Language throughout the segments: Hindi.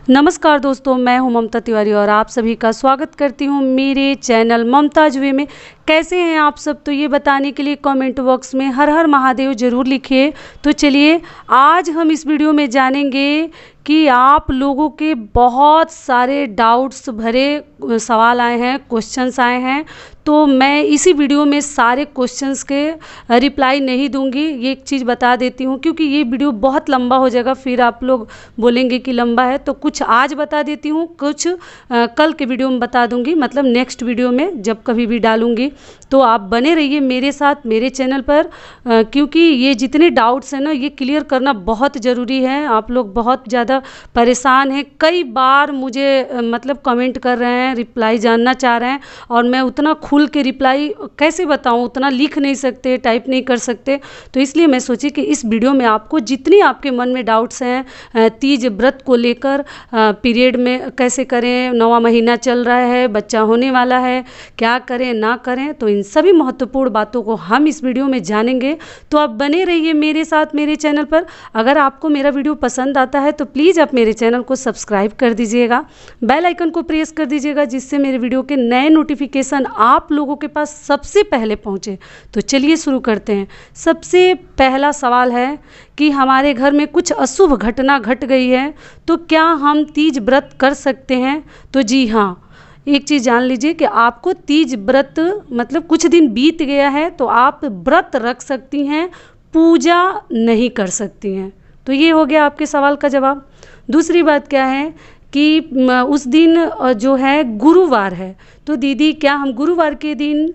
नमस्कार दोस्तों, मैं हूं ममता तिवारी और आप सभी का स्वागत करती हूं मेरे चैनल ममताज वे में। कैसे हैं आप सब? तो ये बताने के लिए कमेंट बॉक्स में हर हर महादेव ज़रूर लिखिए। तो चलिए आज हम इस वीडियो में जानेंगे कि आप लोगों के बहुत सारे डाउट्स भरे सवाल आए हैं, क्वेश्चंस आए हैं। तो मैं इसी वीडियो में सारे क्वेश्चंस के रिप्लाई नहीं दूंगी, ये एक चीज़ बता देती हूँ, क्योंकि ये वीडियो बहुत लंबा हो जाएगा, फिर आप लोग बोलेंगे कि लंबा है। तो कुछ आज बता देती हूँ, कुछ कल के वीडियो में बता दूंगी, मतलब नेक्स्ट वीडियो में जब कभी भी डालूंगी। तो आप बने रहिए मेरे साथ मेरे चैनल पर, क्योंकि ये जितने डाउट्स हैं ना, ये क्लियर करना बहुत ज़रूरी है। आप लोग बहुत ज़्यादा परेशान हैं, कई बार मुझे मतलब कमेंट कर रहे हैं, रिप्लाई जानना चाह रहे हैं, और मैं उतना खुल के रिप्लाई कैसे बताऊं, उतना लिख नहीं सकते, टाइप नहीं कर सकते। तो इसलिए मैं सोची कि इस वीडियो में आपको जितनी आपके मन में डाउट्स हैं, तीज व्रत को लेकर, पीरियड में कैसे करें, 9वां महीना चल रहा है, बच्चा होने वाला है, क्या करें ना करें, तो इन सभी महत्वपूर्ण बातों को हम इस वीडियो में जानेंगे। तो आप बने रहिए मेरे साथ मेरे चैनल पर। अगर आपको मेरा वीडियो पसंद आता है तो प्लीज़ आप मेरे चैनल को सब्सक्राइब कर दीजिएगा, बेल आइकन को प्रेस कर दीजिएगा, जिससे मेरे वीडियो के नए नोटिफिकेशन आप लोगों के पास सबसे पहले पहुंचे। तो चलिए शुरू करते हैं। सबसे पहला सवाल है कि हमारे घर में कुछ अशुभ घटना घट गई है, तो क्या हम तीज व्रत कर सकते हैं? तो जी हाँ, एक चीज़ जान लीजिए कि आपको तीज व्रत मतलब कुछ दिन बीत गया है तो आप व्रत रख सकती हैं, पूजा नहीं कर सकती हैं। तो ये हो गया आपके सवाल का जवाब। दूसरी बात क्या है कि उस दिन जो है गुरुवार है, तो दीदी क्या हम गुरुवार के दिन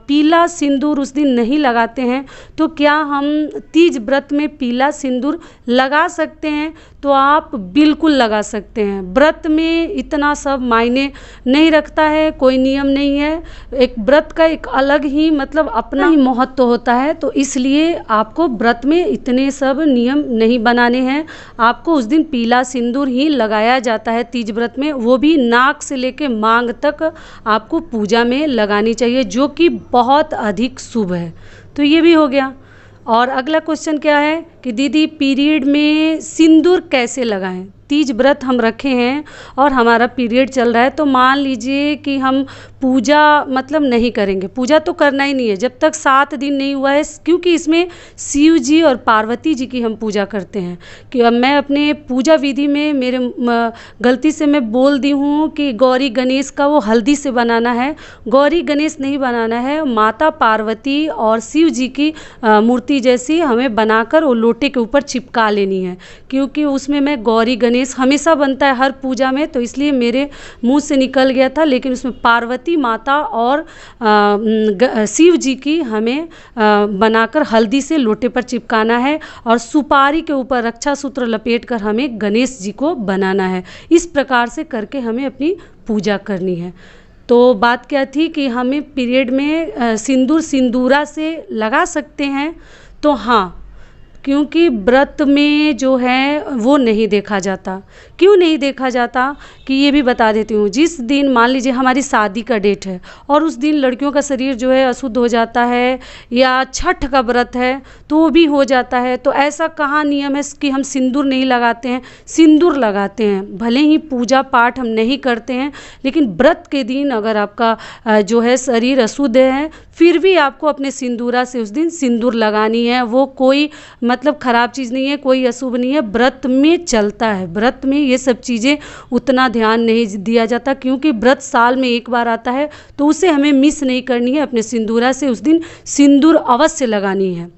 पीला सिंदूर उस दिन नहीं लगाते हैं? तो क्या हम तीज व्रत में पीला सिंदूर लगा सकते हैं? तो आप बिल्कुल लगा सकते हैं। व्रत में इतना सब मायने नहीं रखता है, कोई नियम नहीं है। एक व्रत का एक अलग ही मतलब अपना ही महत्व होता है, तो इसलिए आपको व्रत में इतने सब नियम नहीं बनाने हैं। आपको उस दिन पीला सिंदूर ही लगाया जाता है तीज व्रत में, वो भी नाक से लेके मांग तक आपको पूजा में लगानी चाहिए, जो कि बहुत अधिक शुभ है। तो ये भी हो गया। और अगला क्वेश्चन क्या है कि दीदी पीरियड में सिंदूर कैसे लगाएं? तीज व्रत हम रखे हैं और हमारा पीरियड चल रहा है, तो मान लीजिए कि हम पूजा मतलब नहीं करेंगे। पूजा तो करना ही नहीं है जब तक 7 दिन नहीं हुआ है, क्योंकि इसमें शिव जी और पार्वती जी की हम पूजा करते हैं। कि अब मैं अपने पूजा विधि में मेरे गलती से मैं बोल दी हूँ कि गौरी गणेश का वो हल्दी से बनाना है। गौरी गणेश नहीं बनाना है, माता पार्वती और शिव जी की मूर्ति जैसी हमें बनाकर वो लोटे के ऊपर चिपका लेनी है, क्योंकि उसमें मैं गौरी गणेश हमेशा बनता है हर पूजा में, तो इसलिए मेरे मुंह से निकल गया था। लेकिन उसमें पार्वती माता और शिव जी की हमें बनाकर हल्दी से लोटे पर चिपकाना है, और सुपारी के ऊपर रक्षा सूत्र लपेट कर हमें गणेश जी को बनाना है। इस प्रकार से करके हमें अपनी पूजा करनी है। तो बात क्या थी कि हमें पीरियड में सिंदूरा से लगा सकते हैं। तो हाँ, क्योंकि व्रत में जो है वो नहीं देखा जाता। क्यों नहीं देखा जाता कि ये भी बता देती हूँ। जिस दिन मान लीजिए हमारी शादी का डेट है और उस दिन लड़कियों का शरीर जो है अशुद्ध हो जाता है, या छठ का व्रत है तो वो भी हो जाता है, तो ऐसा कहाँ नियम है कि हम सिंदूर नहीं लगाते हैं? सिंदूर लगाते हैं। भले ही पूजा पाठ हम नहीं करते हैं, लेकिन व्रत के दिन अगर आपका जो है शरीर अशुद्ध है, फिर भी आपको अपने सिंदूरा से उस दिन सिंदूर लगानी है। वो कोई मतलब ख़राब चीज़ नहीं है, कोई अशुभ नहीं है, व्रत में चलता है। व्रत में ये सब चीज़ें उतना ध्यान नहीं दिया जाता, क्योंकि व्रत साल में एक बार आता है, तो उसे हमें मिस नहीं करनी है। अपने सिंदूरा से उस दिन सिंदूर अवश्य लगानी है।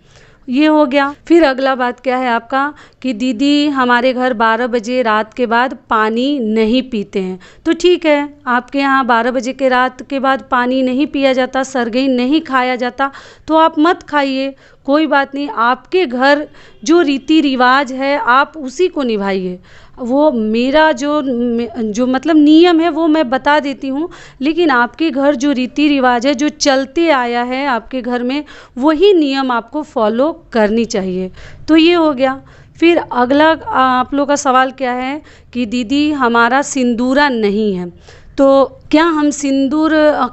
ये हो गया। फिर अगला बात क्या है आपका कि दीदी हमारे घर 12 बजे रात के बाद पानी नहीं पीते हैं। तो ठीक है, आपके यहाँ 12 बजे के रात के बाद पानी नहीं पिया जाता, सरगई नहीं खाया जाता, तो आप मत खाइए, कोई बात नहीं। आपके घर जो रीति रिवाज है आप उसी को निभाइए। वो मेरा जो मतलब नियम है वो मैं बता देती हूँ, लेकिन आपके घर जो रीति रिवाज है, जो चलते आया है आपके घर में, वही नियम आपको फॉलो करनी चाहिए। तो ये हो गया। फिर अगला आप लोग का सवाल क्या है कि दीदी हमारा सिंदूरा नहीं है, तो क्या हम सिंदूर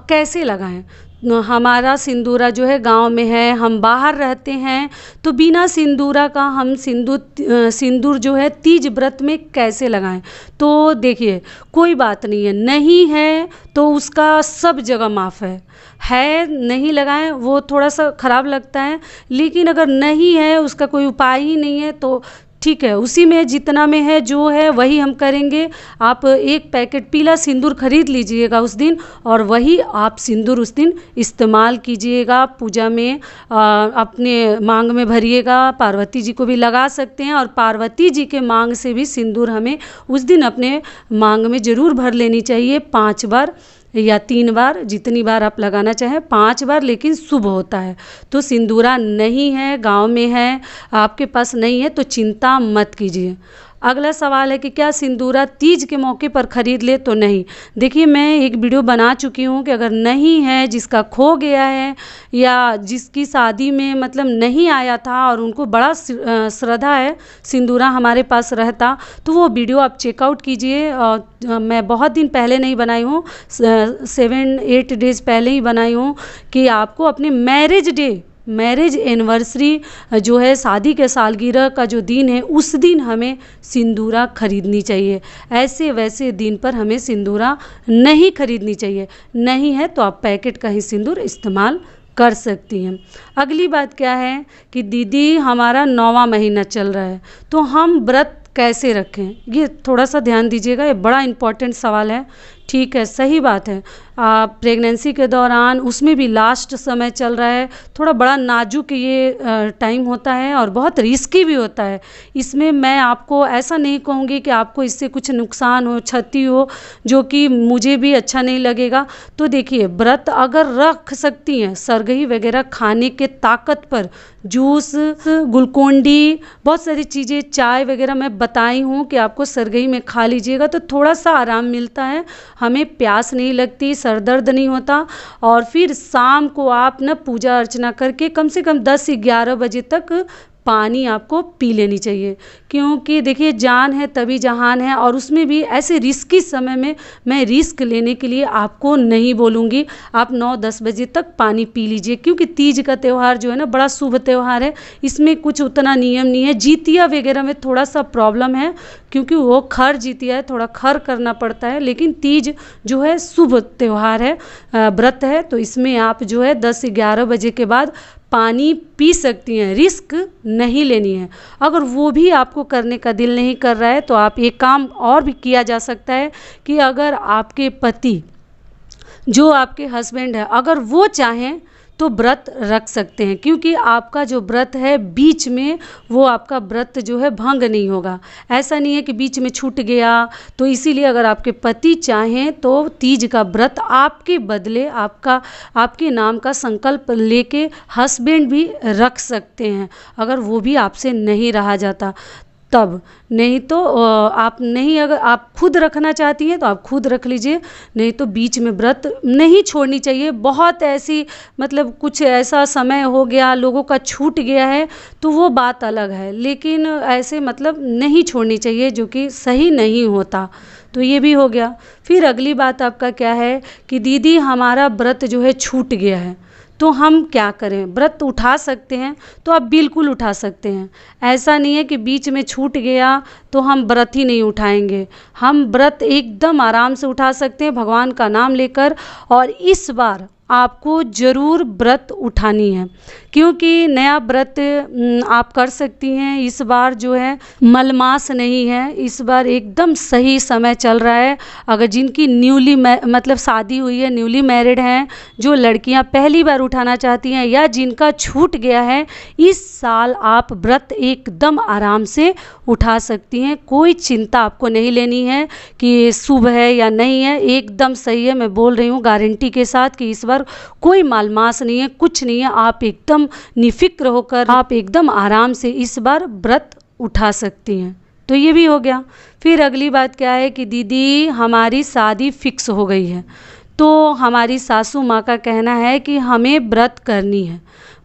कैसे लगाएं? हमारा सिंदूरा जो है गांव में है, हम बाहर रहते हैं, तो बिना सिंदूरा का हम सिंदूर जो है तीज व्रत में कैसे लगाएं। तो देखिए कोई बात नहीं है, नहीं है तो उसका सब जगह माफ़ है नहीं लगाएं, वो थोड़ा सा ख़राब लगता है, लेकिन अगर नहीं है, उसका कोई उपाय ही नहीं है, तो ठीक है, उसी में जितना में है जो है वही हम करेंगे। आप एक पैकेट पीला सिंदूर खरीद लीजिएगा उस दिन, और वही आप सिंदूर उस दिन इस्तेमाल कीजिएगा पूजा में, अपने मांग में भरिएगा। पार्वती जी को भी लगा सकते हैं, और पार्वती जी के मांग से भी सिंदूर हमें उस दिन अपने मांग में ज़रूर भर लेनी चाहिए, 5 बार या 3 बार, जितनी बार आप लगाना चाहें, 5 बार, लेकिन शुभ होता है। तो सिंदूरा नहीं है, गांव में है, आपके पास नहीं है, तो चिंता मत कीजिए। अगला सवाल है कि क्या सिंदूरा तीज के मौके पर खरीद ले तो नहीं। देखिए मैं एक वीडियो बना चुकी हूँ कि अगर नहीं है, जिसका खो गया है या जिसकी शादी में मतलब नहीं आया था और उनको बड़ा श्रद्धा है सिंदूरा हमारे पास रहता, तो वो वीडियो आप चेकआउट कीजिए। मैं बहुत दिन पहले नहीं बनाई हूँ, 7-8 डेज़ पहले ही बनाई हूँ, कि आपको अपने मैरिज एनिवर्सरी जो है, शादी के सालगिरह का जो दिन है, उस दिन हमें सिंदूरा खरीदनी चाहिए। ऐसे वैसे दिन पर हमें सिंदूरा नहीं खरीदनी चाहिए। नहीं है तो आप पैकेट का ही सिंदूर इस्तेमाल कर सकती हैं। अगली बात क्या है कि दीदी हमारा 9वां महीना चल रहा है, तो हम व्रत कैसे रखें, ये थोड़ा सा ध्यान दीजिएगा, ये बड़ा इम्पॉर्टेंट सवाल है। ठीक है, सही बात है, प्रेगनेंसी के दौरान उसमें भी लास्ट समय चल रहा है, थोड़ा बड़ा नाजुक ये टाइम होता है और बहुत रिस्की भी होता है। इसमें मैं आपको ऐसा नहीं कहूँगी कि आपको इससे कुछ नुकसान हो, क्षति हो, जो कि मुझे भी अच्छा नहीं लगेगा। तो देखिए व्रत अगर रख सकती हैं, सरगही वगैरह खाने के ताकत पर, जूस, ग्लूकोन-डी, बहुत सारी चीज़ें, चाय वगैरह मैं बताई हूँ कि आपको सरगही में खा लीजिएगा तो थोड़ा सा आराम मिलता है, हमें प्यास नहीं लगती, सर दर्द नहीं होता। और फिर शाम को आप ना पूजा अर्चना करके कम से कम 10 से 11 बजे तक पानी आपको पी लेनी चाहिए, क्योंकि देखिए जान है तभी जहान है, और उसमें भी ऐसे रिस्की समय में मैं रिस्क लेने के लिए आपको नहीं बोलूँगी। आप 9-10 बजे तक पानी पी लीजिए, क्योंकि तीज का त्यौहार जो है ना बड़ा शुभ त्यौहार है, इसमें कुछ उतना नियम नहीं है। जितिया वगैरह में थोड़ा सा प्रॉब्लम है, क्योंकि वो खर जितिया है, थोड़ा खर करना पड़ता है, लेकिन तीज जो है शुभ त्यौहार है, व्रत है, तो इसमें आप जो है 10 से 11 बजे के बाद पानी पी सकती हैं, रिस्क नहीं लेनी है। अगर वो भी आपको करने का दिल नहीं कर रहा है, तो आप एक काम और भी किया जा सकता है कि अगर आपके पति, जो आपके हस्बैंड है, अगर वो चाहें तो व्रत रख सकते हैं, क्योंकि आपका जो व्रत है बीच में वो आपका व्रत जो है भंग नहीं होगा। ऐसा नहीं है कि बीच में छूट गया, तो इसीलिए अगर आपके पति चाहें तो तीज का व्रत आपके बदले, आपके नाम का संकल्प लेके हस्बैंड भी रख सकते हैं, अगर वो भी आपसे नहीं रहा जाता तब। नहीं तो आप नहीं, अगर आप खुद रखना चाहती हैं तो आप खुद रख लीजिए, नहीं तो बीच में व्रत नहीं छोड़नी चाहिए। बहुत ऐसी मतलब कुछ ऐसा समय हो गया, लोगों का छूट गया है, तो वो बात अलग है, लेकिन ऐसे मतलब नहीं छोड़नी चाहिए, जो कि सही नहीं होता। तो ये भी हो गया। फिर अगली बात आपका क्या है कि दीदी हमारा व्रत जो है छूट गया है, तो हम क्या करें। व्रत उठा सकते हैं तो आप बिल्कुल उठा सकते हैं, ऐसा नहीं है कि बीच में छूट गया तो हम व्रत ही नहीं उठाएंगे। हम व्रत एकदम आराम से उठा सकते हैं भगवान का नाम लेकर, और इस बार आपको ज़रूर व्रत उठानी है, क्योंकि नया व्रत आप कर सकती हैं। इस बार जो है मलमास नहीं है, इस बार एकदम सही समय चल रहा है। अगर जिनकी मतलब शादी हुई है, न्यूली मैरिड हैं, जो लड़कियां पहली बार उठाना चाहती हैं या जिनका छूट गया है, इस साल आप व्रत एकदम आराम से उठा सकती हैं। कोई चिंता आपको नहीं लेनी है कि शुभ है या नहीं है, एकदम सही है। मैं बोल रही हूँ गारंटी के साथ कि इस बार कोई मालमास नहीं है, कुछ नहीं है। आप एकदम निफिक्र होकर, आप एकदम आराम से इस बार व्रत उठा सकती हैं। तो ये भी हो गया। फिर अगली बात क्या है कि दीदी हमारी शादी फिक्स हो गई है, तो हमारी सासू माँ का कहना है कि हमें व्रत करनी है।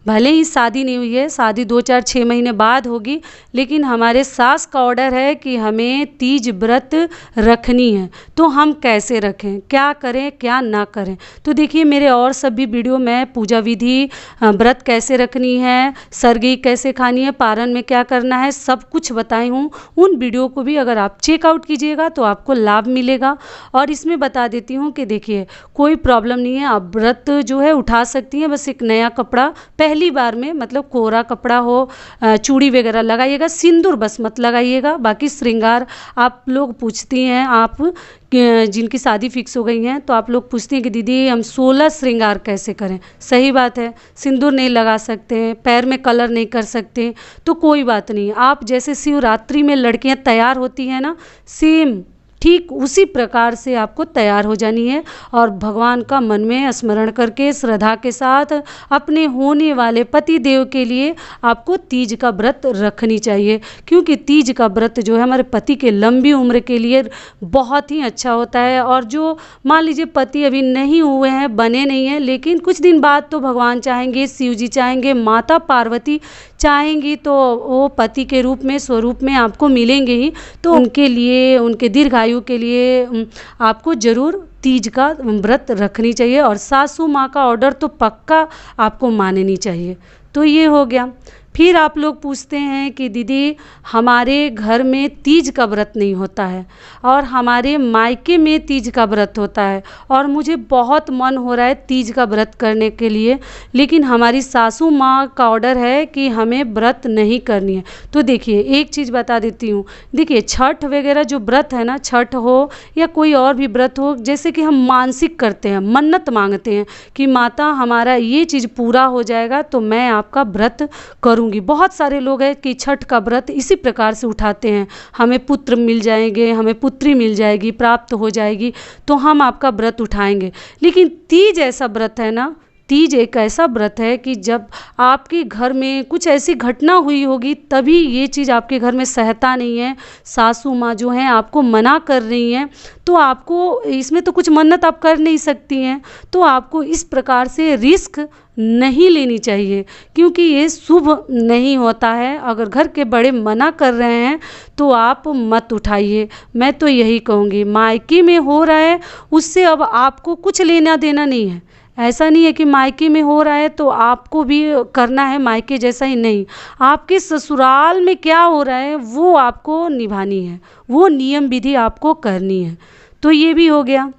भले ही शादी नहीं हुई है, शादी 2-4-6 महीने बाद होगी, लेकिन हमारे सास का ऑर्डर है कि हमें तीज व्रत रखनी है। तो हम कैसे रखें, क्या करें क्या ना करें। तो देखिए मेरे और सभी वीडियो में पूजा विधि, व्रत कैसे रखनी है, सरगी कैसे खानी है, पारण में क्या करना है, सब कुछ बताई हूँ। उन वीडियो को भी अगर आप चेकआउट कीजिएगा तो आपको लाभ मिलेगा। और इसमें बता देती हूँ कि देखिए कोई प्रॉब्लम नहीं है, आप व्रत जो है उठा सकती हैं। बस एक नया कपड़ा पहली बार में, मतलब कोरा कपड़ा हो, चूड़ी वगैरह लगाइएगा, सिंदूर बस मत लगाइएगा। बाकी श्रृंगार आप लोग पूछती हैं, आप जिनकी शादी फिक्स हो गई हैं तो आप लोग पूछती हैं कि दीदी हम 16 श्रृंगार कैसे करें। सही बात है, सिंदूर नहीं लगा सकते हैं, पैर में कलर नहीं कर सकते, तो कोई बात नहीं। आप जैसे शिवरात्रि में लड़कियां तैयार होती हैं ना, सेम ठीक उसी प्रकार से आपको तैयार हो जानी है और भगवान का मन में स्मरण करके श्रद्धा के साथ अपने होने वाले पति देव के लिए आपको तीज का व्रत रखनी चाहिए। क्योंकि तीज का व्रत जो है हमारे पति के लंबी उम्र के लिए बहुत ही अच्छा होता है। और जो मान लीजिए पति अभी नहीं हुए हैं, बने नहीं हैं, लेकिन कुछ दिन बाद तो भगवान चाहेंगे, शिव जी चाहेंगे, माता पार्वती चाहेंगी तो वो पति के रूप में, स्वरूप में आपको मिलेंगे ही। तो उनके लिए, उनके दीर्घायु के लिए आपको ज़रूर तीज का व्रत रखनी चाहिए और सासू माँ का ऑर्डर तो पक्का आपको माननी चाहिए। तो ये हो गया। फिर आप लोग पूछते हैं कि दीदी हमारे घर में तीज का व्रत नहीं होता है और हमारे मायके में तीज का व्रत होता है और मुझे बहुत मन हो रहा है तीज का व्रत करने के लिए, लेकिन हमारी सासू माँ का ऑर्डर है कि हमें व्रत नहीं करनी है। तो देखिए एक चीज़ बता देती हूँ, देखिए छठ वगैरह जो व्रत है ना, छठ हो या कोई और भी व्रत हो, जैसे कि हम मानसिक करते हैं, मन्नत मांगते हैं कि माता हमारा ये चीज़ पूरा हो जाएगा तो मैं आपका व्रत करूँ। बहुत सारे लोग हैं कि छठ का व्रत इसी प्रकार से उठाते हैं, हमें पुत्र मिल जाएंगे, हमें पुत्री मिल जाएगी, प्राप्त हो जाएगी तो हम आपका व्रत उठाएंगे। लेकिन तीज ऐसा व्रत है ना, तीज एक ऐसा व्रत है कि जब आपके घर में कुछ ऐसी घटना हुई होगी तभी ये चीज़ आपके घर में सहता नहीं है, सासू माँ जो हैं आपको मना कर रही हैं, तो आपको इसमें तो कुछ मन्नत आप कर नहीं सकती हैं। तो आपको इस प्रकार से रिस्क नहीं लेनी चाहिए क्योंकि ये शुभ नहीं होता है। अगर घर के बड़े मना कर रहे हैं तो आप मत उठाइए। मैं तो यही कहूँगी, मायके में हो रहा है उससे अब आपको कुछ लेना देना नहीं है। ऐसा नहीं है कि मायके में हो रहा है तो आपको भी करना है मायके जैसा ही, नहीं। आपके ससुराल में क्या हो रहा है वो आपको निभानी है, वो नियम विधि आपको करनी है। तो ये भी हो गया।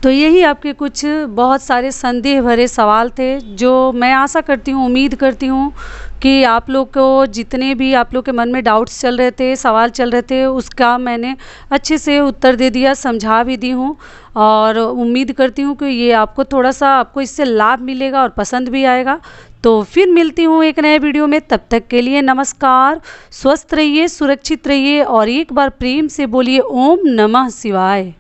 तो यही आपके कुछ बहुत सारे संदेह भरे सवाल थे जो मैं आशा करती हूँ, उम्मीद करती हूँ कि आप लोग को जितने भी आप लोग के मन में डाउट्स चल रहे थे, सवाल चल रहे थे, उसका मैंने अच्छे से उत्तर दे दिया, समझा भी दी हूँ। और उम्मीद करती हूँ कि ये आपको थोड़ा सा, आपको इससे लाभ मिलेगा और पसंद भी आएगा। तो फिर मिलती हूँ एक नए वीडियो में, तब तक के लिए नमस्कार। स्वस्थ रहिए, सुरक्षित रहिए और एक बार प्रेम से बोलिए ओम नमः शिवाय।